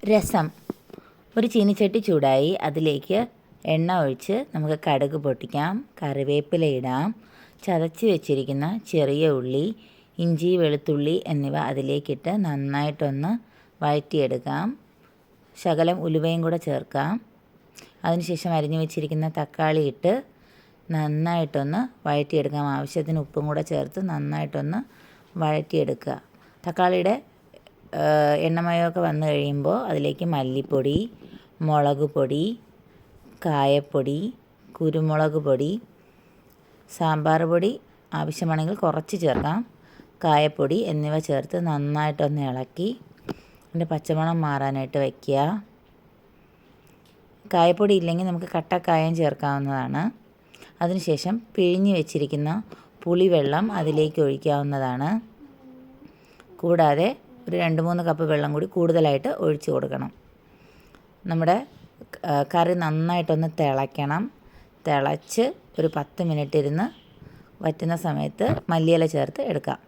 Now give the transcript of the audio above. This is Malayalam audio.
രസം. ഒരു ചീനിച്ചട്ടി ചൂടായി അതിലേക്ക് എണ്ണ ഒഴിച്ച് നമുക്ക് കടുക് പൊട്ടിക്കാം, കറിവേപ്പില ഇടാം, ചതച്ച് വെച്ചിരിക്കുന്ന ചെറിയ ഉള്ളി, ഇഞ്ചി, വെളുത്തുള്ളി എന്നിവ അതിലേക്കിട്ട് നന്നായിട്ടൊന്ന് വഴറ്റിയെടുക്കാം. ശകലം ഉലുവയും കൂടെ ചേർക്കാം. അതിനുശേഷം അരിഞ്ഞു വെച്ചിരിക്കുന്ന തക്കാളി ഇട്ട് നന്നായിട്ടൊന്ന് വഴറ്റിയെടുക്കാം. ആവശ്യത്തിന് ഉപ്പും കൂടെ ചേർത്ത് നന്നായിട്ടൊന്ന് വഴറ്റിയെടുക്കുക. തക്കാളിയുടെ എണ്ണമയമൊക്കെ വന്നു കഴിയുമ്പോൾ അതിലേക്ക് മല്ലിപ്പൊടി, മുളക് പൊടി, കായപ്പൊടി, കുരുമുളക് പൊടി, സാമ്പാർ പൊടി ആവശ്യമാണെങ്കിൽ കുറച്ച് ചേർക്കാം, കായപ്പൊടി എന്നിവ ചേർത്ത് നന്നായിട്ടൊന്ന് ഇളക്കി അതിൻ്റെ പച്ചമണം മാറാനായിട്ട് വയ്ക്കുക. കായപ്പൊടി ഇല്ലെങ്കിൽ നമുക്ക് കട്ടക്കായം ചേർക്കാവുന്നതാണ്. അതിനുശേഷം പിഴിഞ്ഞ് വെച്ചിരിക്കുന്ന പുളിവെള്ളം അതിലേക്ക് ഒഴിക്കാവുന്നതാണ്. കൂടാതെ ഒരു 2-3 കപ്പ് വെള്ളം കൂടി കൂടുതലായിട്ട് ഒഴിച്ച് കൊടുക്കണം. നമ്മുടെ കറി നന്നായിട്ടൊന്ന് തിളയ്ക്കണം. തിളച്ച് ഒരു 10 മിനിറ്റ് ഇരുന്ന് വറ്റുന്ന സമയത്ത് മല്ലിയില ചേർത്ത് എടുക്കാം.